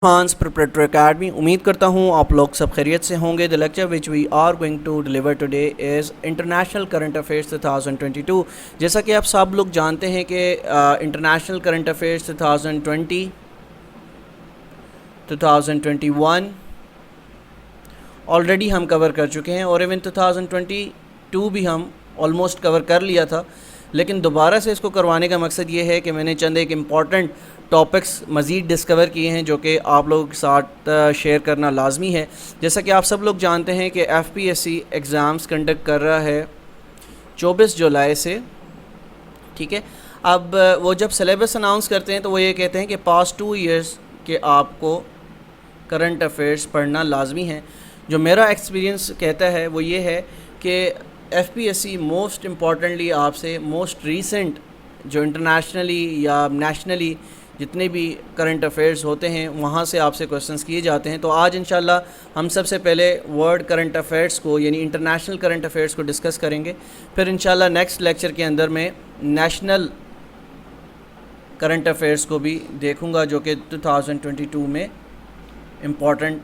ہانس preparatory academy. امید کرتا ہوں آپ لوگ سب خیریت سے ہوں گے. The lecture which we are going to deliver today is International Current Affairs 2022. جیسا کہ آپ سب لوگ جانتے ہیں کہ انٹرنیشنل کرنٹ افیئرس 2020 2021 آلریڈی ہم کور کر چکے ہیں اور ایون 2022 بھی ہم آلموسٹ کور کر لیا تھا، لیکن دوبارہ سے اس کو کروانے کا مقصد یہ ہے کہ میں نے چند ایک امپورٹنٹ ٹاپکس مزید ڈسکور کیے ہیں جو کہ آپ لوگوں کے ساتھ شیئر کرنا لازمی ہے. جیسا کہ آپ سب لوگ جانتے ہیں کہ F P S C exams conduct کر رہا ہے 24 جولائی سے. ٹھیک ہے، اب وہ جب سلیبس اناؤنس کرتے ہیں تو وہ یہ کہتے ہیں کہ پاسٹ 2 ایئرس کے آپ کو کرنٹ افیئرس پڑھنا لازمی ہے. جو میرا ایکسپیرینس کہتا ہے وہ یہ ہے کہ F P S C most importantly آپ سے موسٹ ریسنٹ جو انٹرنیشنلی یا نیشنلی جتنے بھی کرنٹ افیئرز ہوتے ہیں وہاں سے آپ سے کویسچنس کیے جاتے ہیں. تو آج انشاءاللہ ہم سب سے پہلے ورلڈ کرنٹ افیئرس کو یعنی انٹرنیشنل کرنٹ افیئرس کو ڈسکس کریں گے، پھر انشاءاللہ نیکسٹ لیکچر کے اندر میں نیشنل کرنٹ افیئرس کو بھی دیکھوں گا جو کہ 2022 میں امپورٹنٹ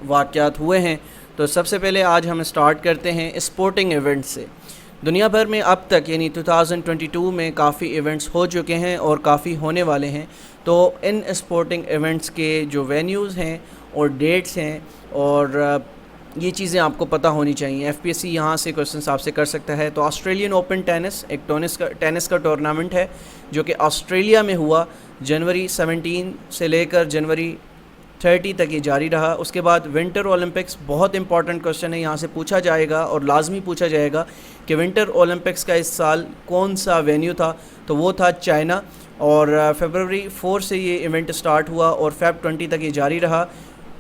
واقعات ہوئے ہیں. تو سب سے پہلے آج ہم اسٹارٹ کرتے ہیں اسپورٹنگ ایونٹ سے. دنیا بھر میں اب تک یعنی 2022 میں کافی ایونٹس ہو چکے ہیں اور کافی ہونے والے ہیں. تو ان اسپورٹنگ ایونٹس کے جو وینیوز ہیں اور ڈیٹس ہیں اور یہ چیزیں آپ کو پتہ ہونی چاہیے. ایف پی ایس سی یہاں سے کویسچنس آپ سے کر سکتا ہے. تو آسٹریلین اوپن ٹینس ایک ٹینس کا ٹورنامنٹ ہے جو کہ آسٹریلیا میں ہوا. جنوری 17 سے لے کر جنوری 30 تک یہ جاری رہا. اس کے بعد ونٹر اولمپکس بہت امپورٹنٹ کویسچن ہے، یہاں سے پوچھا جائے گا اور لازمی پوچھا جائے گا کہ ونٹر اولمپکس کا اس سال کون سا وینیو تھا. تو وہ تھا چائنا اور فیبروری 4 سے یہ ایونٹ سٹارٹ ہوا اور فیب 20 تک یہ جاری رہا.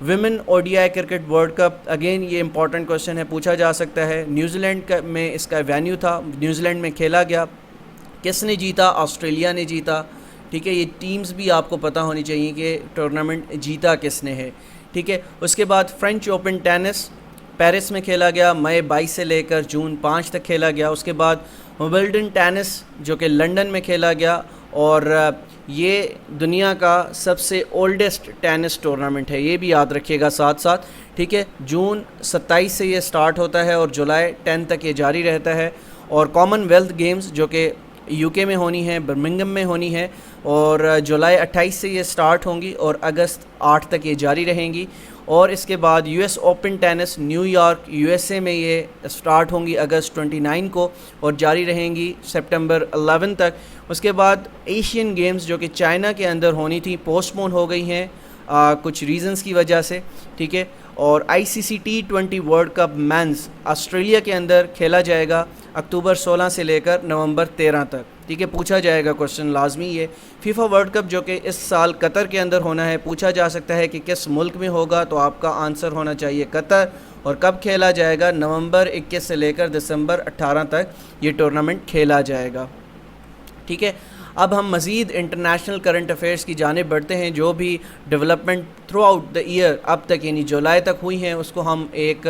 Women O D I cricket world cup again یہ امپورٹنٹ کویسچن ہے، پوچھا جا سکتا ہے. نیوزی لینڈ میں اس کا وینیو تھا، نیوزی لینڈ میں کھیلا گیا. کس نے جیتا؟ آسٹریلیا نے جیتا. ٹھیک ہے، یہ ٹیمز بھی آپ کو پتہ ہونی چاہیے کہ ٹورنامنٹ جیتا کس نے ہے. ٹھیک ہے، اس کے بعد فرینچ اوپن ٹینس پیرس میں کھیلا گیا، مئی 22 سے لے کر جون 5 تک کھیلا گیا. اس کے بعد ومبلڈن ٹینس جو کہ لنڈن میں کھیلا گیا اور یہ دنیا کا سب سے اولڈسٹ ٹینس ٹورنامنٹ ہے، یہ بھی یاد رکھیے گا ساتھ ساتھ. ٹھیک ہے، جون 27 سے یہ سٹارٹ ہوتا ہے اور جولائی 10 تک یہ جاری رہتا ہے. اور کامن ویلتھ گیمز جو کہ یو کے میں ہونی ہے، برمنگم میں ہونی ہے اور جولائی 28 سے یہ سٹارٹ ہوں گی اور اگست 8 تک یہ جاری رہیں گی. اور اس کے بعد U S open tennis New York U S A میں یہ سٹارٹ ہوں گی اگست 29 کو اور جاری رہیں گی سپٹمبر 11 تک. اس کے بعد ایشین گیمز جو کہ چائنا کے اندر ہونی تھی پوسٹ پون ہو گئی ہیں کچھ ریزنز کی وجہ سے. ٹھیک ہے، اور I C C T20 world cup men's Australia کے اندر کھیلا جائے گا اکتوبر 16 سے لے کر نومبر 13 تک. ٹھیک ہے، پوچھا جائے گا کویسچن لازمی. یہ فیفا ورلڈ کپ جو کہ اس سال قطر کے اندر ہونا ہے، پوچھا جا سکتا ہے کہ کس ملک میں ہوگا، تو آپ کا آنسر ہونا چاہیے قطر. اور کب کھیلا جائے گا؟ نومبر 21 سے لے کر دسمبر 18 تک یہ ٹورنامنٹ کھیلا جائے گا. ٹھیک ہے، اب ہم مزید انٹرنیشنل کرنٹ افیئرس کی جانب بڑھتے ہیں. جو بھی development throughout the year اب تک یعنی جولائی تک ہوئی ہیں اس کو ہم ایک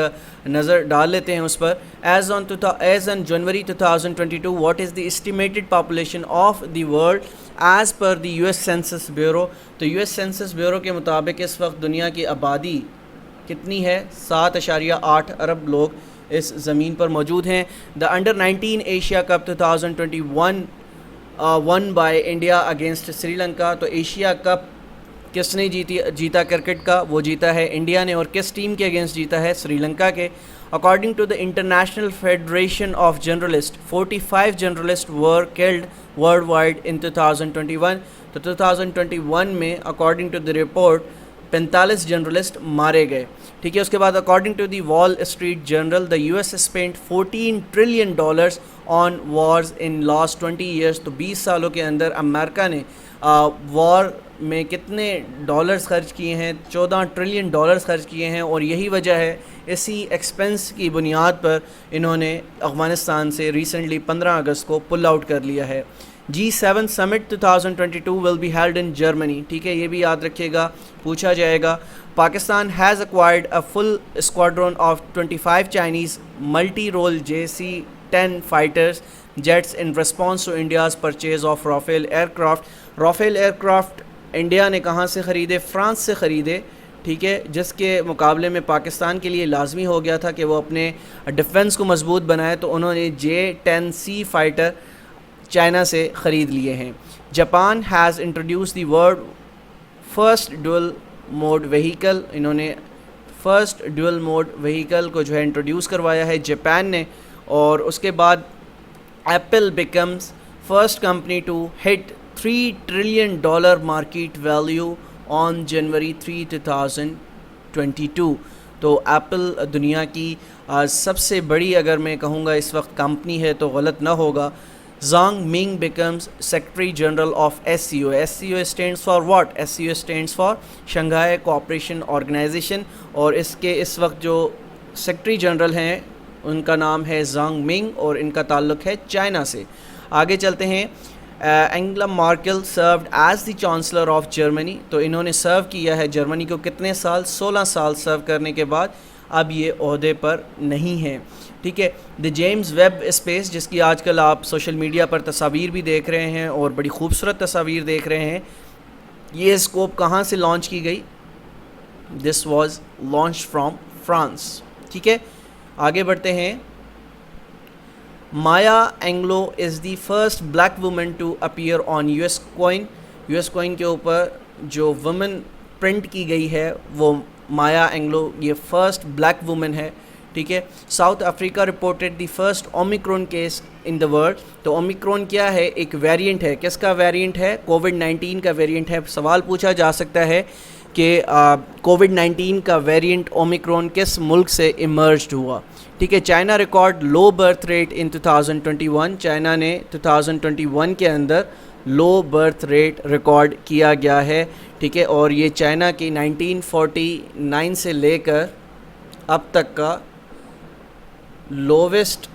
نظر ڈال لیتے ہیں اس پر. As on January 2022 what is the estimated population of the world as per the U S census bureau. تو یو ایس سینسس بیورو کے مطابق اس وقت دنیا کی آبادی کتنی ہے؟ 7.8 ارب لوگ اس زمین پر موجود ہیں. The under 19 Asia cup 2021 won by India against Sri Lanka. تو ایشیا کپ کس نے جیتا کرکٹ کا؟ وہ جیتا ہے انڈیا نے. اور کس ٹیم کے اگینسٹ جیتا ہے؟ سری لنکا کے. According to the International Federation of Journalist 45 journalist were killed worldwide in 2021. تو 2021 میں according to the report 45 journalist مارے گئے. ٹھیک ہے، اس کے بعد according to the Wall Street Journal the U S spent $14 trillion on wars in last 20 years. تو 20 سالوں کے اندر امریکہ نے وار میں کتنے ڈالرز خرچ کیے ہیں؟ $14 ٹریلین خرچ کیے ہیں. اور یہی وجہ ہے اسی ایکسپنس کی بنیاد پر انہوں نے افغانستان سے ریسنٹلی 15 اگست کو پل آؤٹ کر لیا ہے. G7 summit 2022 will be held in Germany. ٹھیک ہے، یہ بھی یاد رکھیے گا، پوچھا جائے گا. Pakistan has acquired a full squadron of 25 Chinese multi role JC-10 fighters jets in response to India's purchase of Rafale aircraft. Rafale aircraft India نے کہاں سے خریدے؟ فرانس سے خریدے، ٹھیک ہے، جس کے مقابلے میں پاکستان کے لیے لازمی ہو گیا تھا کہ وہ اپنے ڈیفنس کو مضبوط بنائے، تو انہوں نے J-10C فائٹر چائنا سے خرید لیے ہیں۔ Japan has introduce the world first dual mode vehicle, انہوں نے فرسٹ ڈوئل موڈ وہیکل کو جو ہے انٹروڈیوس کروایا ہے جاپان نے۔ اور اس کے بعد Apple becomes first company to hit $3 trillion market value on January 3, 2022۔ تو ایپل دنیا کی سب سے بڑی، اگر میں کہوں گا اس وقت کمپنی ہے تو غلط نہ ہوگا۔ Zhang Ming becomes secretary general of SCO۔ SCO stands for what? SCO stands for Shanghai cooperation organisation, اور اس کے اس وقت جو سیکرٹری جنرل ہیں ان کا نام ہے زانگ منگ، اور ان کا تعلق ہے چائنا سے۔ آگے چلتے ہیں۔ Angela Merkel served as the chancellor of Germany, تو انہوں نے سرو کیا ہے جرمنی کو کتنے سال؟ 16 سال سرو کرنے کے بعد اب یہ عہدے پر نہیں ہیں، ٹھیک ہے۔ دی جیمز ویب اسپیس، جس کی آج کل آپ سوشل میڈیا پر تصاویر بھی دیکھ رہے ہیں اور بڑی خوبصورت تصاویر دیکھ رہے ہیں، یہ اسکوپ کہاں سے لانچ کی گئی؟ This was launch from France, ٹھیک ہے۔ آگے بڑھتے ہیں۔ Maya Angelou is the first black woman to appear on US coin. US coin کے اوپر جو وومن پرنٹ کی گئی ہے وہ مایا اینگلو، یہ فرسٹ بلیک وومن ہے، ٹھیک ہے۔ South Africa reported the first Omicron case in the world. تو اومیکرون کیا ہے؟ ایک ویریئنٹ ہے، کس کا ویریئنٹ ہے؟ کووڈ-19 کا ویریئنٹ ہے۔ سوال پوچھا جا سکتا ہے کہ کووڈ-19 کا ویریئنٹ اومیکرون کس ملک سے ایمرجڈ ہوا، ٹھیک ہے۔ China record low birth rate in 2021۔ China نے 2021 کے اندر لو برتھ ریٹ ریکارڈ کیا گیا ہے، ٹھیک ہے، اور یہ چائنا کی 1949 سے لے کر اب تک کا لوویسٹ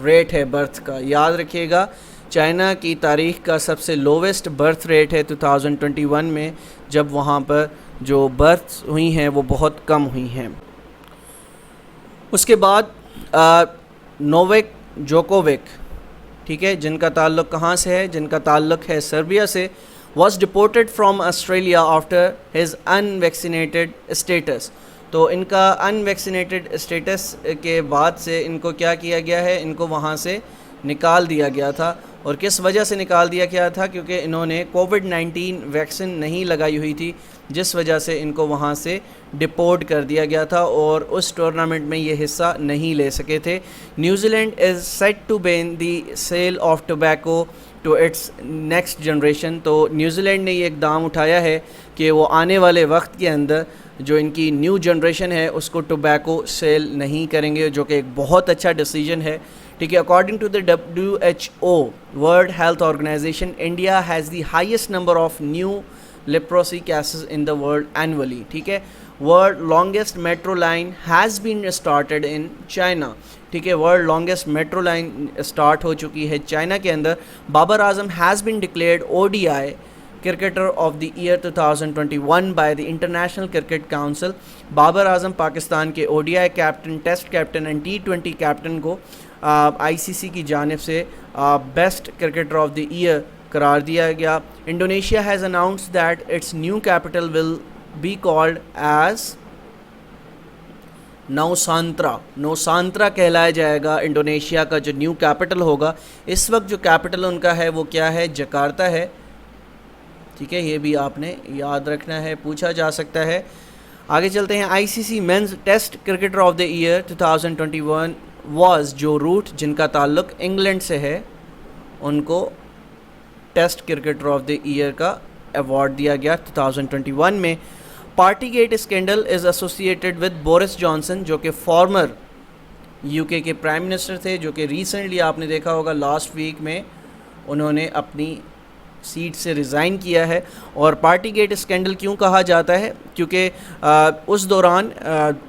ریٹ ہے برتھ کا۔ یاد رکھیے گا، چائنا کی تاریخ کا سب سے لوویسٹ برتھ ریٹ ہے 2021 میں، جب وہاں پر جو برتھ ہوئی ہیں وہ بہت کم ہوئی ہیں۔ اس کے بعد نوویک جوکووک، ٹھیک ہے، جن کا تعلق کہاں سے ہے؟ جن کا تعلق ہے سربیا سے، was deported from Australia after his unvaccinated status. تو ان کا ان ویکسینیٹڈ اسٹیٹس کے بعد سے ان کو کیا کیا گیا ہے؟ ان کو وہاں سے نکال دیا گیا تھا۔ اور کس وجہ سے نکال دیا گیا تھا؟ کیونکہ انہوں نے کووڈ-19 ویکسین نہیں لگائی ہوئی تھی، جس وجہ سے ان کو وہاں سے ڈپورٹ کر دیا گیا تھا اور اس ٹورنامنٹ میں یہ حصہ نہیں لے سکے تھے۔ New Zealand is set to ban the sale of tobacco to its next generation. تو نیوزی لینڈ نے یہ اقدام اٹھایا ہے کہ وہ آنے والے وقت کے اندر جو ان کی نیو جنریشن ہے اس کو ٹوبیکو سیل نہیں کریں گے، جو کہ ایک بہت اچھا ڈیسیجن ہے، ٹھیک ہے۔ According to the WHO world health organization, India has the highest number of new leprosy cases in the world annually, ٹھیک ہے۔ World longest metro line has been started in China, ٹھیک ہے، world longest metro line start ہو چکی ہے China کے اندر۔ Babar Azam has been declared ODI cricketer of the year 2021 by the international cricket council. Babar Azam Pakistan کے ODI captain, test captain and T20 captain کو ICC کی جانب سے best cricketer of the year قرار دیا گیا۔ Indonesia has announced that its new capital will be called as Nusantara. Nusantara کہلایا جائے گا انڈونیشیا کا جو نیو کیپٹل ہوگا۔ اس وقت جو کیپٹل ان کا ہے وہ کیا ہے؟ جکارتا ہے، ٹھیک ہے، یہ بھی آپ نے یاد رکھنا ہے، پوچھا جا سکتا ہے۔ آگے چلتے ہیں۔ ICC men's test cricketer of the year 2021 was Joe Root, جن کا تعلق انگلینڈ سے ہے، ان کو test cricketer of the year کا ایوارڈ دیا گیا 2021 میں۔ Party gate scandal is associated with Boris Johnson, جو کہ فارمر UK کے پرائم منسٹر تھے، جو کہ ریسنٹلی آپ نے دیکھا ہوگا لاسٹ ویک میں انہوں نے اپنی سیٹ سے ریزائن کیا ہے۔ اور پارٹی گیٹ اسکینڈل کیوں کہا جاتا ہے؟ کیونکہ اس دوران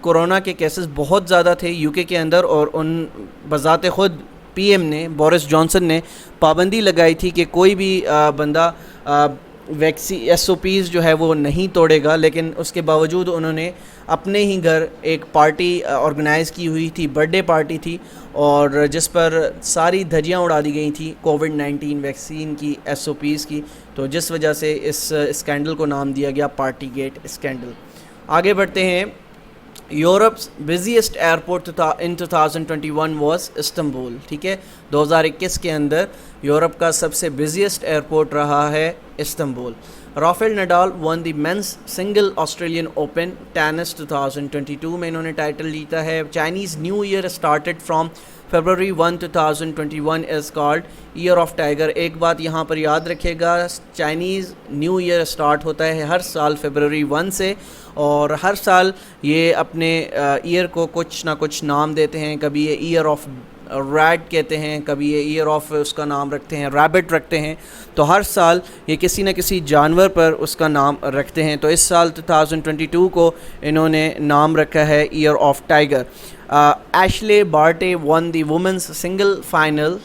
کورونا کے کیسز بہت زیادہ تھے UK کے اندر، اور ان بذات خود PM نے، بورس جانسن نے پابندی لگائی تھی کہ کوئی بھی بندہ ایس او پیز جو ہے وہ نہیں توڑے گا، لیکن اس کے باوجود انہوں نے اپنے ہی گھر ایک پارٹی آرگنائز کی ہوئی تھی، برتھ ڈے پارٹی تھی، اور جس پر ساری دھجیاں اڑا دی گئی تھیں کووڈ-19 ویکسین کی، ایس او پیز کی، تو جس وجہ سے اس اسکینڈل کو نام دیا گیا پارٹی گیٹ اسکینڈل۔ آگے بڑھتے ہیں۔ Europe's busiest airport in 2021 was Istanbul, ٹھیک ہے، 2021 کے اندر یورپ کا سب سے بزیسٹ ایئرپورٹ رہا ہے Istanbul. Rafael Nadal won the men's single Australian Open tennis 2022 میں انہوں نے ٹائٹل جیتا ہے۔ Chinese New Year started from February 1, 2021 is called year of tiger. ایک بات یہاں پر یاد رکھے گا، چائنیز نیو ایئر اسٹارٹ ہوتا ہے ہر سال February 1 سے، اور ہر سال یہ اپنے ایئر کو کچھ نہ کچھ نام دیتے ہیں، کبھی یہ ایئر آف ریڈ کہتے ہیں، کبھی یہ ایئر آف اس کا نام رکھتے ہیں ریبٹ رکھتے ہیں، تو ہر سال یہ کسی نہ کسی جانور پر اس کا نام رکھتے ہیں۔ تو اس سال 2022 کو انہوں نے نام رکھا ہے year of tiger. Ashleigh Barty won the women's singles final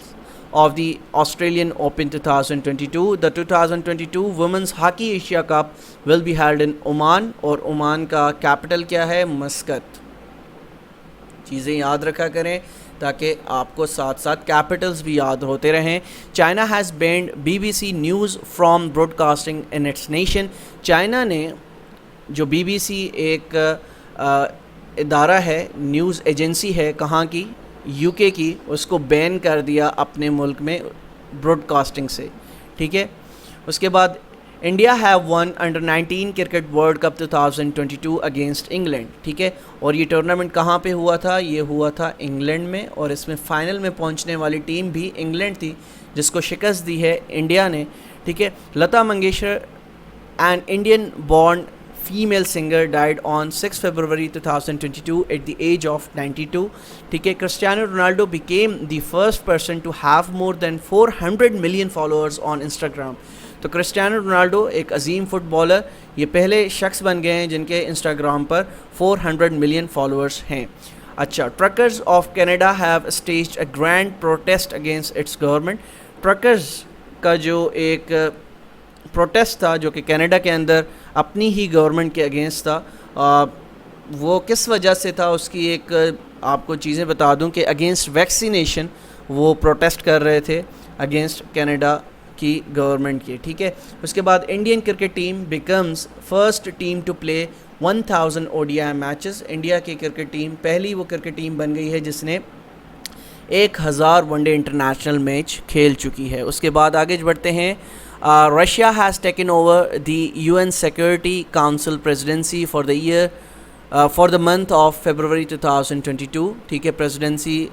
of the Australian Open 2022. The 2022 Women's Hockey Asia Cup will be held in Oman، اور عمان کا کیپٹل کیا ہے؟ مسقط۔ چیزیں یاد رکھا کریں تاکہ آپ کو ساتھ ساتھ کیپٹلز بھی یاد ہوتے رہیں۔ China has banned BBC news from broadcasting in its nation. China نے جو BBC ایک ادارہ ہے، نیوز ایجنسی ہے، کہاں کی؟ یو کے کی، اس کو بین کر دیا اپنے ملک میں براڈ کاسٹنگ سے، ٹھیک ہے۔ اس کے بعد India have one under 19 cricket world cup 2022 against England, ٹھیک ہے، اور یہ ٹورنامنٹ کہاں پہ ہوا تھا؟ یہ ہوا تھا انگلینڈ میں، اور اس میں فائنل میں پہنچنے والی ٹیم بھی انگلینڈ تھی، جس کو شکست دی ہے انڈیا نے، ٹھیک ہے۔ Lata Mangeshkar an Indian born female singer died on 6 February 2022 at the age of 92. Cristiano Ronaldo became the first person to have more than 400 million followers on Instagram. تو کرسٹیانو رونالڈو ایک عظیم فٹ بالر، یہ پہلے شخص بن گئے ہیں جن کے انسٹاگرام پر 400 million followers ہیں. اچھا، truckers of Canada have staged a grand protest against its government. Truckers کا جو ایک پروٹیسٹ تھا جو کہ کینیڈا کے اندر اپنی ہی گورنمنٹ کے اگینسٹ تھا، وہ کس وجہ سے تھا؟ اس کی ایک آپ کو چیزیں بتا دوں کہ اگینسٹ ویکسینیشن وہ پروٹیسٹ کر رہے تھے اگینسٹ کینیڈا کی گورنمنٹ کی. ٹھیک ہے، اس کے بعد Indian cricket team becomes first team to play 1000 ODI matches. India کی کرکٹ ٹیم پہلی وہ کرکٹ ٹیم بن گئی ہے جس نے 1000 ون ڈے انٹرنیشنل میچ کھیل چکی ہے. اس کے بعد آگے بڑھتے ہیں. Russia has taken over the UN security council presidency for the year for the month of February 2022. ٹھیک ہے، presidency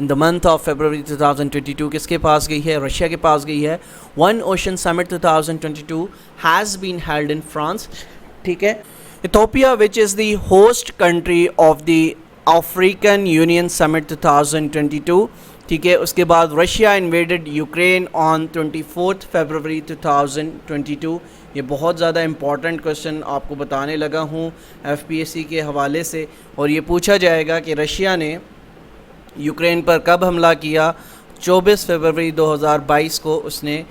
in the month of February 2022 کس کے پاس گئی ہے؟ رشیا کے پاس گئی ہے. One Ocean Summit 2022 has been held in France. ٹھیک ہے، Ethiopia which is the host country of the African Union Summit 2022. ٹھیک ہے، اس کے بعد Russia invaded Ukraine on 24th February 2022. یہ بہت زیادہ امپورٹنٹ کوشچن آپ کو بتانے لگا ہوں FPSC کے حوالے سے، اور یہ پوچھا جائے گا کہ رشیا نے یوکرین پر کب حملہ کیا؟ 24 فروری 2022 کو اس نے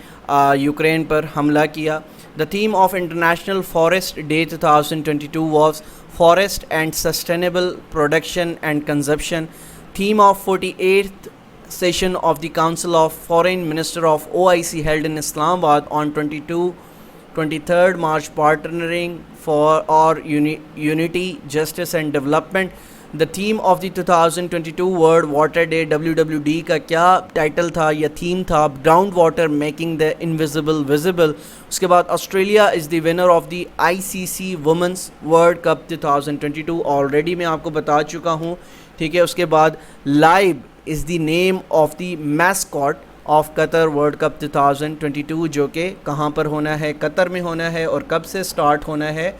یوکرین پر حملہ کیا. The theme of international forest day 2022 was forest and sustainable production and consumption. Theme of 48th session of the council of foreign minister of OIC held in Islam Abad on 23rd March, partnering for our unity, justice and development. The theme of the 2022 World Water Day WWD کا کیا title تھا یا theme تھا؟ Ground water making the invisible visible. اس کے بعد Australia is the winner of the ICC Women's World cup 2022. Already میں آپ کو بتا چکا ہوں. ٹھیک ہے، اس کے بعد Laeeb is the name of the mascot of Qatar world cup 2022 جو کہ کہاں پر ہونا ہے؟ قطر میں ہونا ہے. اور کب سے سٹارٹ ہونا ہے؟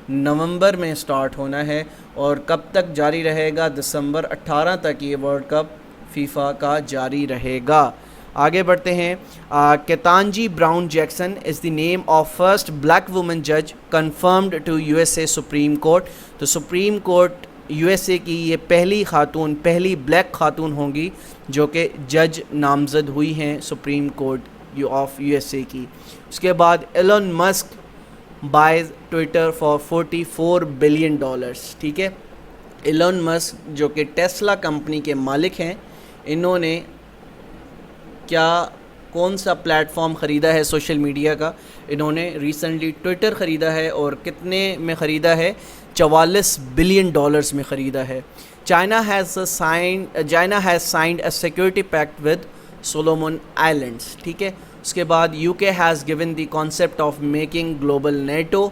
نومبر میں سٹارٹ ہونا ہے. اور کب تک جاری رہے گا؟ دسمبر 18 تک یہ ورلڈ کپ فیفا کا جاری رہے گا. آگے بڑھتے ہیں. Ketanji Brown Jackson is the name of first black woman جج confirmed to USA supreme court. تو سپریم کورٹ USA کی یہ پہلی بلیک خاتون ہوں گی جو کہ جج نامزد ہوئی ہیں سپریم کورٹ آف USA کی. اس کے بعد Elon Musk buys Twitter for $44 billion. ٹھیک ہے, ایلن مسک جو کہ ٹیسلا کمپنی کے مالک ہیں, انہوں نے کون سا پلیٹ فارم خریدا ہے سوشل میڈیا کا؟ انہوں نے ریسنٹلی ٹویٹر خریدا ہے, اور کتنے میں خریدا ہے؟ $44 بلین میں خریدا ہے. China has signed a security pact with Solomon Islands. ٹھیک ہے. اس کے بعد UK has given the concept of making global NATO.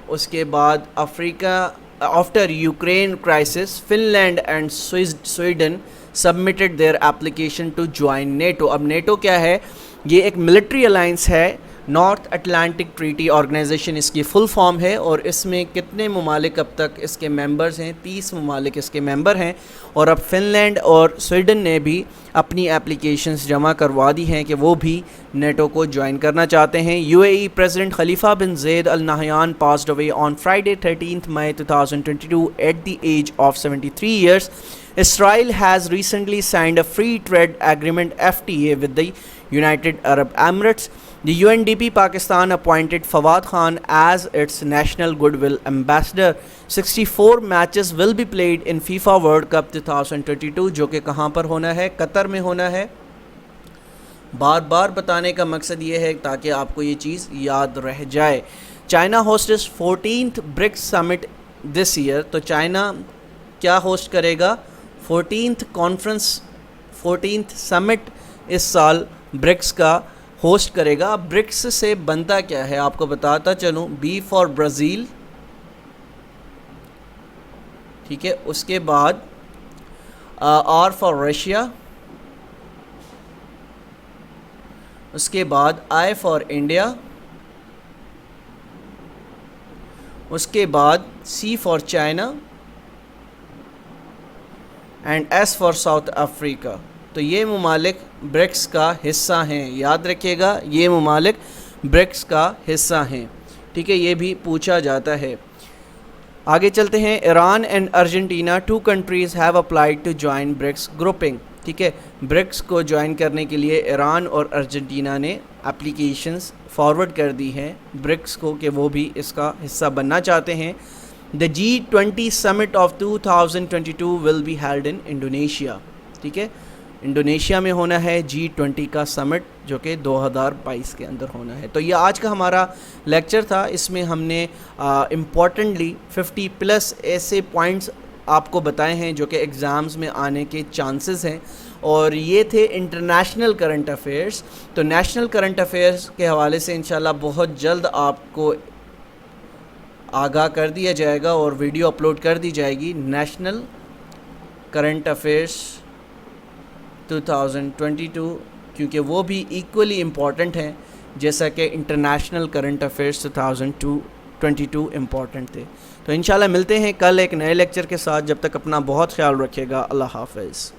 اس کے بعد after Ukraine crisis, Finland and Sweden submitted their application to join NATO. اب نیٹو کیا ہے؟ یہ ایک ملٹری الائنس ہے, نارتھ اٹلانٹک ٹریٹی آرگنائزیشن اس کی فل فارم ہے, اور اس میں کتنے ممالک اب تک اس کے ممبرز ہیں؟ 30 ممالک اس کے ممبر ہیں, اور اب فن لینڈ اور سویڈن نے بھی اپنی اپلیکیشنز جمع کروا دی ہیں کہ وہ بھی نیٹو کو جوائن کرنا چاہتے ہیں. UAE President Khalifa bin Zayed Al Nahyan passed away on Friday 13th May 2022 at the age of 73 years. Israel has recently signed a free trade agreement FTA with the United Arab Emirates. The UNDP Pakistan appointed Fawad Khan as its National Goodwill Ambassador. 64 matches will be played in FIFA World Cup 2022, جو کہ کہاں پر ہونا ہے؟ قطر میں ہونا ہے. بار بار بتانے کا مقصد یہ ہے تاکہ آپ کو یہ چیز یاد رہ جائے. China hosts 14th BRICS Summit this year. تو چائنا کیا ہوسٹ کرے گا؟ 14th سمٹ اس سال برکس کا ہوسٹ کرے گا. برکس سے بنتا کیا ہے آپ کو بتاتا چلوں. B فار برازیل, ٹھیک ہے. اس کے بعد R فار رشیا, اس کے بعد I فار انڈیا, اس کے بعد C for China, and S for South Africa. تو یہ ممالک برکس کا حصہ ہیں, یاد رکھیے گا یہ ممالک برکس کا حصہ ہیں. ٹھیک ہے, یہ بھی پوچھا جاتا ہے. آگے چلتے ہیں. Iran and Argentina 2 countries have applied to join BRICS grouping. ٹھیک ہے, برکس کو جوائن کرنے کے لیے ایران اور ارجنٹینا نے اپلیکیشنز فارورڈ کر دی ہیں برکس کو کہ وہ بھی اس کا حصہ بننا چاہتے ہیں. The G20 summit of 2022 will be held in Indonesia. ٹھیک ہے, انڈونیشیا میں ہونا ہے G20 کا سمٹ, جو کہ 2022 کے اندر ہونا ہے. تو یہ آج کا ہمارا لیکچر تھا. اس میں ہم نے امپورٹنٹلی 50+ ایسے پوائنٹس آپ کو بتائے ہیں جو کہ ایگزامز میں آنے کے چانسز ہیں, اور یہ تھے انٹرنیشنل کرنٹ افیئرس. تو نیشنل کرنٹ افیئرس کے حوالے سے انشاءاللہ بہت جلد آپ کو آگاہ کر دیا جائے گا اور ویڈیو اپلوڈ کر دی جائے گی. نیشنل کرنٹ افیئرس 2022, کیونکہ وہ بھی ایکولی امپورٹنٹ ہیں جیسا کہ انٹرنیشنل کرنٹ افیئرس 2022 امپورٹنٹ تھے. تو انشاءاللہ ملتے ہیں کل ایک نئے لیکچر کے ساتھ. جب تک اپنا بہت خیال رکھے گا. اللہ حافظ.